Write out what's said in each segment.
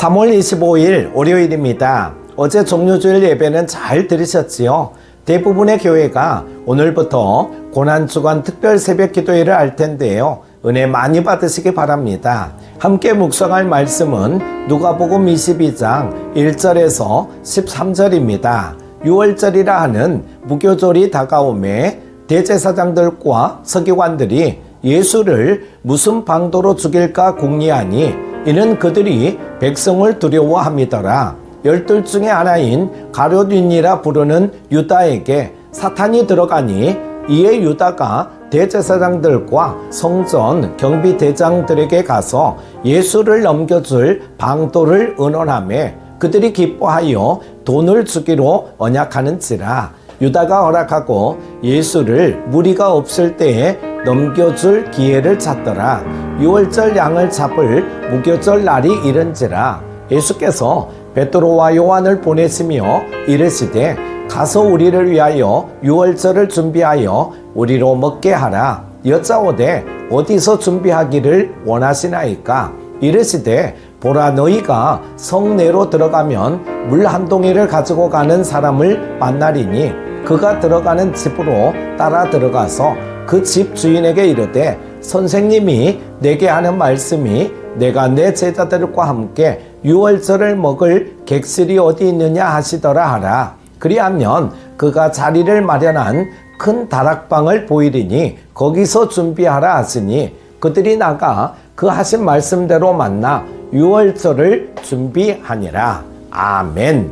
3월 25일 월요일입니다. 어제 종료주일 예배는 잘 들으셨지요? 대부분의 교회가 오늘부터 고난주간 특별 새벽 기도회를 할 텐데요. 은혜 많이 받으시기 바랍니다. 함께 묵상할 말씀은 누가복음 22장 1절에서 13절입니다. 6월절이라 하는 무교절이 다가오매 대제사장들과 서기관들이 예수를 무슨 방도로 죽일까 궁리하니 이는 그들이 백성을 두려워함이더라. 12 중에 하나인 가룟유다라 부르는 유다에게 사탄이 들어가니 이에 유다가 대제사장들과 성전 경비대장들에게 가서 예수를 넘겨줄 방도를 의논하며 그들이 기뻐하여 돈을 주기로 언약하는지라. 유다가 허락하고 예수를 무리가 없을 때에 넘겨줄 기회를 찾더라. 6월절 양을 잡을 무교절 날이 이른지라. 예수께서 베드로와 요한을 보내시며 이르시되 가서 우리를 위하여 6월절을 준비하여 우리로 먹게 하라. 여짜오되 어디서 준비하기를 원하시나이까? 이르시되 보라, 너희가 성내로 들어가면 물 한 동이를 가지고 가는 사람을 만나리니 그가 들어가는 집으로 따라 들어가서 그 집 주인에게 이르되 선생님이 내게 하는 말씀이 내가 내 제자들과 함께 6월절을 먹을 객실이 어디 있느냐 하시더라 하라. 그리하면 그가 자리를 마련한 큰 다락방을 보이리니 거기서 준비하라 하시니 그들이 나가 그 하신 말씀대로 만나 6월절을 준비하니라. 아멘.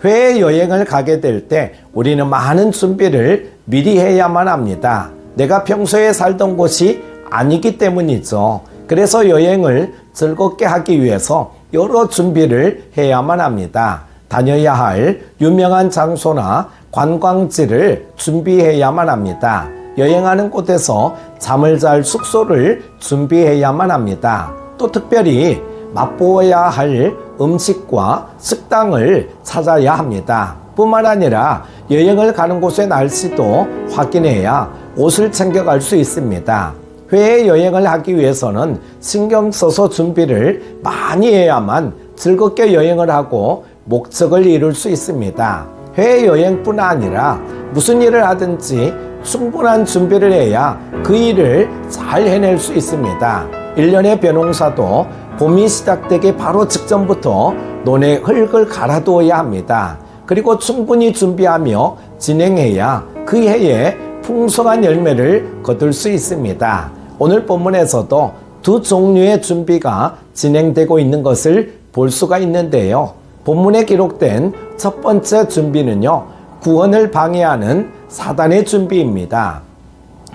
해외여행을 가게 될 때 우리는 많은 준비를 미리 해야만 합니다. 내가 평소에 살던 곳이 아니기 때문이죠. 그래서 여행을 즐겁게 하기 위해서 여러 준비를 해야만 합니다. 다녀야 할 유명한 장소나 관광지를 준비해야만 합니다. 여행하는 곳에서 잠을 잘 숙소를 준비해야만 합니다. 또 특별히 맛보아야 할 음식과 식당을 찾아야 합니다. 뿐만 아니라 여행을 가는 곳의 날씨도 확인해야 옷을 챙겨갈 수 있습니다. 해외여행을 하기 위해서는 신경 써서 준비를 많이 해야만 즐겁게 여행을 하고 목적을 이룰 수 있습니다. 해외여행뿐 아니라 무슨 일을 하든지 충분한 준비를 해야 그 일을 잘 해낼 수 있습니다. 1년의 벼농사도 봄이 시작되기 바로 직전부터 논에 흙을 갈아두어야 합니다. 그리고 충분히 준비하며 진행해야 그 해에 풍성한 열매를 거둘 수 있습니다. 오늘 본문에서도 두 종류의 준비가 진행되고 있는 것을 볼 수가 있는데요. 본문에 기록된 첫 번째 준비는요, 구원을 방해하는 사단의 준비입니다.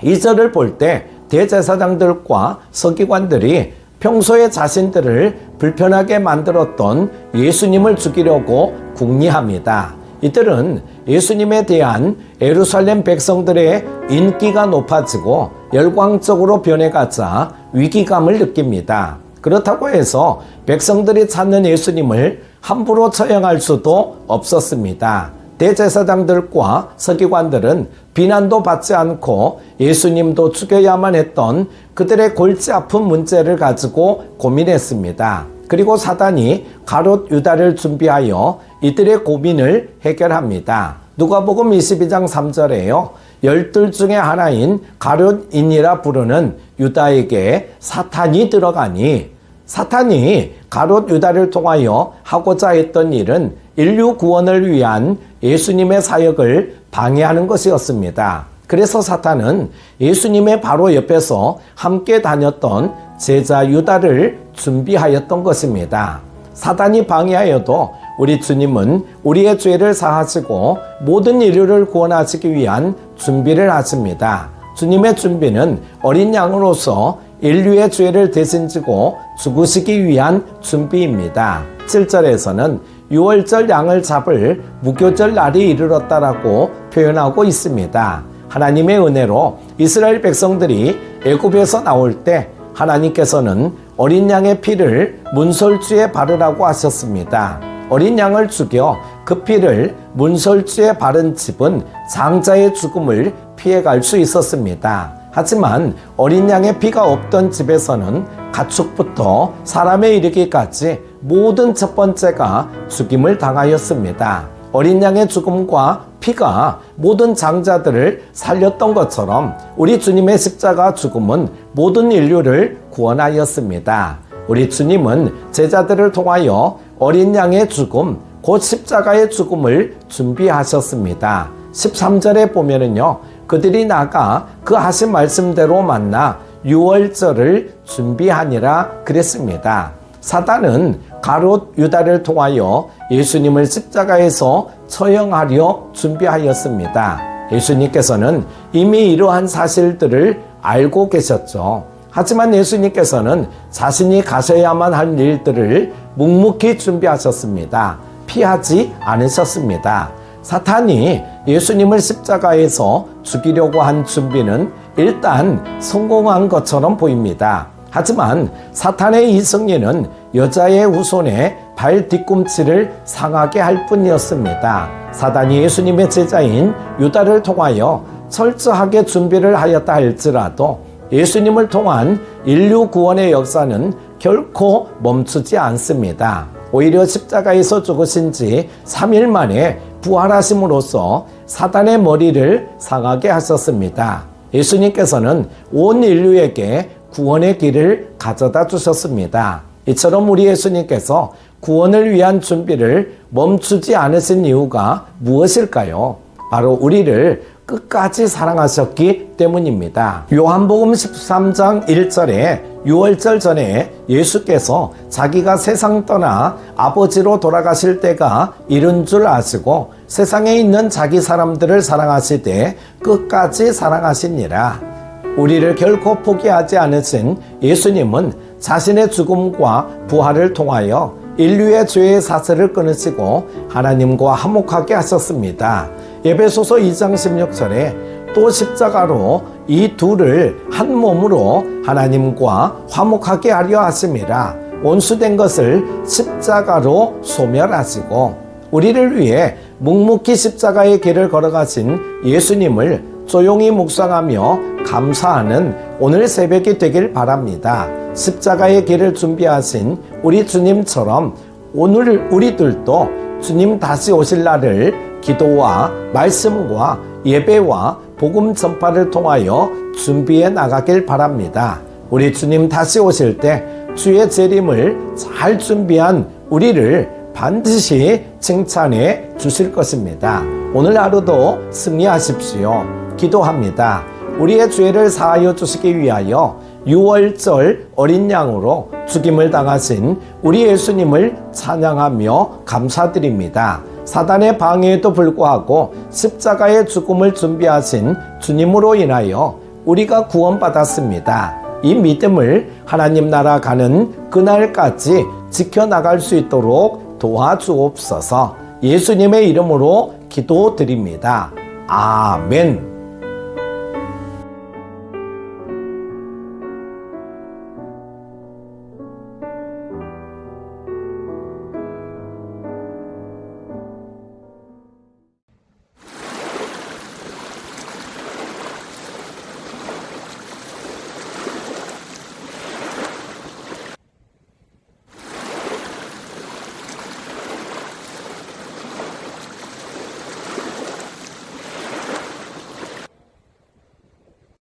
2절을 볼 때 대제사장들과 서기관들이 평소에 자신들을 불편하게 만들었던 예수님을 죽이려고 궁리합니다. 이들은 예수님에 대한 예루살렘 백성들의 인기가 높아지고 열광적으로 변해가자 위기감을 느낍니다. 그렇다고 해서 백성들이 찾는 예수님을 함부로 처형할 수도 없었습니다. 대제사장들과 서기관들은 비난도 받지 않고 예수님도 죽여야만 했던 그들의 골치 아픈 문제를 가지고 고민했습니다. 그리고 사단이 가룟 유다를 준비하여 이들의 고민을 해결합니다. 누가복음 22장 3절에요. 12 중에 하나인 가룟인이라 부르는 유다에게 사탄이 들어가니, 사탄이 가룟 유다를 통하여 하고자 했던 일은 인류 구원을 위한 예수님의 사역을 방해하는 것이었습니다. 그래서 사탄은 예수님의 바로 옆에서 함께 다녔던 제자 유다를 준비하였던 것입니다. 사단이 방해하여도 우리 주님은 우리의 죄를 사하시고 모든 인류를 구원하시기 위한 준비를 하십니다. 주님의 준비는 어린 양으로서 인류의 죄를 대신 지고 죽으시기 위한 준비입니다. 7절에서는 6월절 양을 잡을 무교절 날이 이르렀다라고 표현하고 있습니다. 하나님의 은혜로 이스라엘 백성들이 애굽에서 나올 때 하나님께서는 어린 양의 피를 문설주에 바르라고 하셨습니다. 어린 양을 죽여 그 피를 문설주에 바른 집은 장자의 죽음을 피해갈 수 있었습니다. 하지만 어린 양의 피가 없던 집에서는 가축부터 사람에 이르기까지 모든 첫 번째가 죽임을 당하였습니다. 어린 양의 죽음과 피가 모든 장자들을 살렸던 것처럼 우리 주님의 십자가 죽음은 모든 인류를 구원하였습니다. 우리 주님은 제자들을 통하여 어린 양의 죽음, 곧 십자가의 죽음을 준비하셨습니다. 13절에 보면은요, 그들이 나가 그 하신 말씀대로 만나 유월절을 준비하니라 그랬습니다. 사단은 가롯 유다를 통하여 예수님을 십자가에서 처형하려 준비하였습니다. 예수님께서는 이미 이러한 사실들을 알고 계셨죠. 하지만 예수님께서는 자신이 가셔야만 할 일들을 묵묵히 준비하셨습니다. 피하지 않으셨습니다. 사탄이 예수님을 십자가에서 죽이려고 한 준비는 일단 성공한 것처럼 보입니다. 하지만 사탄의 이 승리는 여자의 후손의 발 뒤꿈치를 상하게 할 뿐이었습니다. 사단이 예수님의 제자인 유다를 통하여 철저하게 준비를 하였다 할지라도 예수님을 통한 인류 구원의 역사는 결코 멈추지 않습니다. 오히려 십자가에서 죽으신 지 3일 만에 부활하심으로써 사단의 머리를 상하게 하셨습니다. 예수님께서는 온 인류에게 구원의 길을 가져다 주셨습니다. 이처럼 우리 예수님께서 구원을 위한 준비를 멈추지 않으신 이유가 무엇일까요? 바로 우리를 끝까지 사랑하셨기 때문입니다. 요한복음 13장 1절에 유월절 전에 예수께서 자기가 세상 떠나 아버지로 돌아가실 때가 이른 줄 아시고 세상에 있는 자기 사람들을 사랑하시되 끝까지 사랑하시니라. 우리를 결코 포기하지 않으신 예수님은 자신의 죽음과 부활을 통하여 인류의 죄의 사슬을 끊으시고 하나님과 화목하게 하셨습니다. 에베소서 2장 16절에 또 십자가로 이 둘을 한 몸으로 하나님과 화목하게 하려 하심이라. 원수된 것을 십자가로 소멸하시고 우리를 위해 묵묵히 십자가의 길을 걸어가신 예수님을 조용히 묵상하며 감사하는 오늘 새벽이 되길 바랍니다. 십자가의 길을 준비하신 우리 주님처럼 오늘 우리들도 주님 다시 오실 날을 기도와 말씀과 예배와 복음 전파를 통하여 준비해 나가길 바랍니다. 우리 주님 다시 오실 때 주의 재림을 잘 준비한 우리를 반드시 칭찬해 주실 것입니다. 오늘 하루도 승리하십시오. 기도합니다. 우리의 죄를 사하여 주시기 위하여 유월절 어린 양으로 죽임을 당하신 우리 예수님을 찬양하며 감사드립니다. 사단의 방해에도 불구하고 십자가의 죽음을 준비하신 주님으로 인하여 우리가 구원받았습니다. 이 믿음을 하나님 나라 가는 그날까지 지켜나갈 수 있도록 도와주옵소서. 예수님의 이름으로 기도드립니다. 아멘.